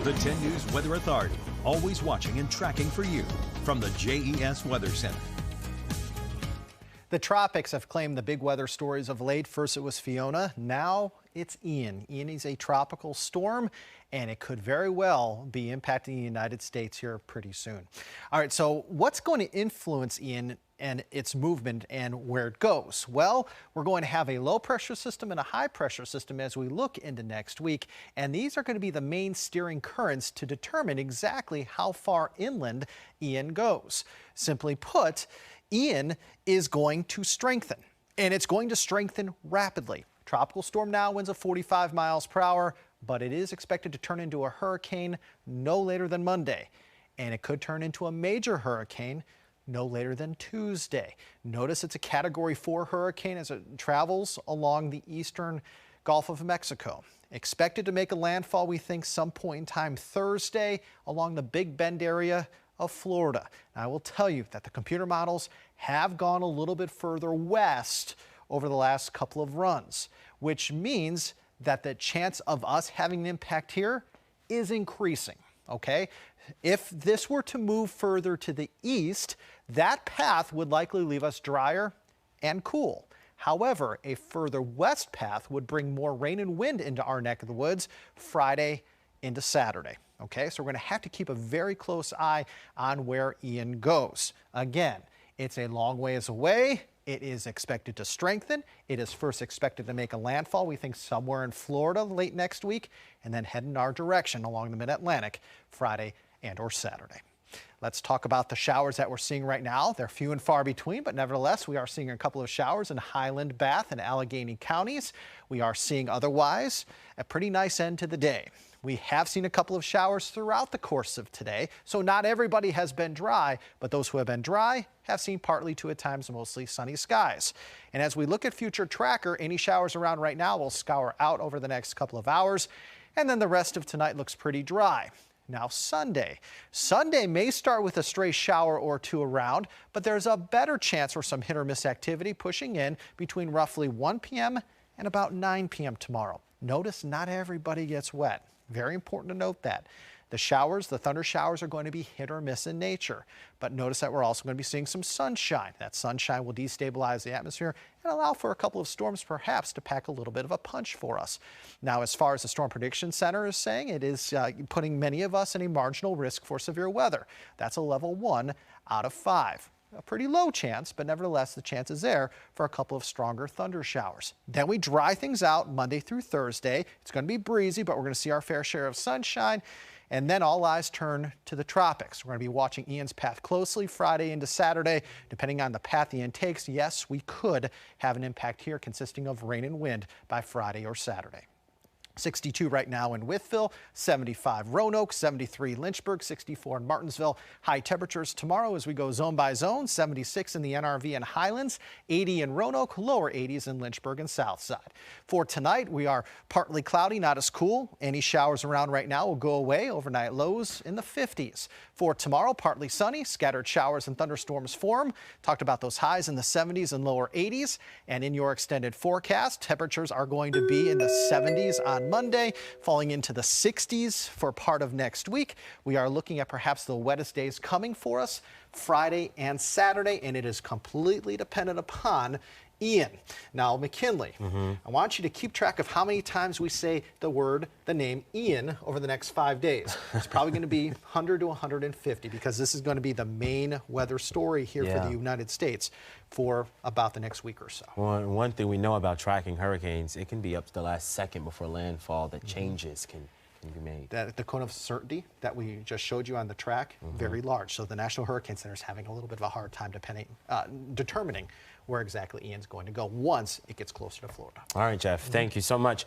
The 10 News Weather Authority, always watching and tracking for you from the JES Weather Center. The tropics have claimed the big weather stories of late. First it was Fiona, now it's Ian. Ian is a tropical storm, and it could very well be impacting the United States here pretty soon. All right, so what's going to influence Ian and its movement and where it goes? Well, we're going to have a low pressure system and a high pressure system as we look into next week, and these are going to be the main steering currents to determine exactly how far inland Ian goes. Simply put, Ian is going to strengthen, and it's going to strengthen rapidly. Tropical storm now winds of 45 miles per hour, but it is expected to turn into a hurricane no later than Monday, and it could turn into a major hurricane no later than Tuesday. Notice it's a Category 4 hurricane as it travels along the eastern Gulf of Mexico. Expected to make a landfall, we think, some point in time Thursday along the Big Bend area of Florida. Now, I will tell you that the computer models have gone a little bit further west over the last couple of runs, which means that the chance of us having an impact here is increasing, okay? If this were to move further to the east, that path would likely leave us drier and cool. However, a further west path would bring more rain and wind into our neck of the woods Friday into Saturday. Okay, so we're going to have to keep a very close eye on where Ian goes. Again, it's a long ways away. It is expected to strengthen. It is first expected to make a landfall, we think, somewhere in Florida late next week, and then head in our direction along the mid-Atlantic Friday and or Saturday. Let's talk about the showers that we're seeing right now. They're few and far between, but nevertheless, we are seeing a couple of showers in Highland, Bath, and Allegheny counties. We are seeing otherwise a pretty nice end to the day. We have seen a couple of showers throughout the course of today, so not everybody has been dry, but those who have been dry have seen partly to at times mostly sunny skies. And as we look at future tracker, any showers around right now will scour out over the next couple of hours, and then the rest of tonight looks pretty dry. Now Sunday may start with a stray shower or two around, but there's a better chance for some hit or miss activity pushing in between roughly 1 p.m. and about 9 p.m. tomorrow. Notice not everybody gets wet. Very important to note that. The showers, the thunder showers, are going to be hit or miss in nature. But notice that we're also going to be seeing some sunshine. That sunshine will destabilize the atmosphere and allow for a couple of storms perhaps to pack a little bit of a punch for us. Now, as far as the Storm Prediction Center is saying, it is putting many of us in a marginal risk for severe weather. That's a level 1 out of 5. A pretty low chance, but nevertheless, the chance is there for a couple of stronger thunder showers. Then we dry things out Monday through Thursday. It's going to be breezy, but we're going to see our fair share of sunshine. And then all eyes turn to the tropics. We're going to be watching Ian's path closely Friday into Saturday. Depending on the path Ian takes, yes, we could have an impact here consisting of rain and wind by Friday or Saturday. 62 right now in Wytheville, 75 Roanoke, 73 Lynchburg, 64 in Martinsville. High temperatures tomorrow as we go zone by zone, 76 in the NRV and Highlands, 80 in Roanoke, lower 80s in Lynchburg and Southside. For tonight, we are partly cloudy, not as cool. Any showers around right now will go away. Overnight lows in the 50s. For tomorrow, partly sunny, scattered showers and thunderstorms form. Talked about those highs in the 70s and lower 80s. And in your extended forecast, temperatures are going to be in the 70s on Monday, falling into the 60s for part of next week. We are looking at perhaps the wettest days coming for us Friday and Saturday, and it is completely dependent upon Ian. Now, McKinley, I want you to keep track of how many times we say the name Ian over the next 5 days. It's probably going to be 100 to 150 because this is going to be the main weather story here for the United States for about the next week or so. Well, one thing we know about tracking hurricanes, it can be up to the last second before landfall that changes can be made. The cone of certainty that we just showed you on the track, very large. So the National Hurricane Center is having a little bit of a hard time determining where exactly Ian's going to go once it gets closer to Florida. All right, Jeff, thank you so much.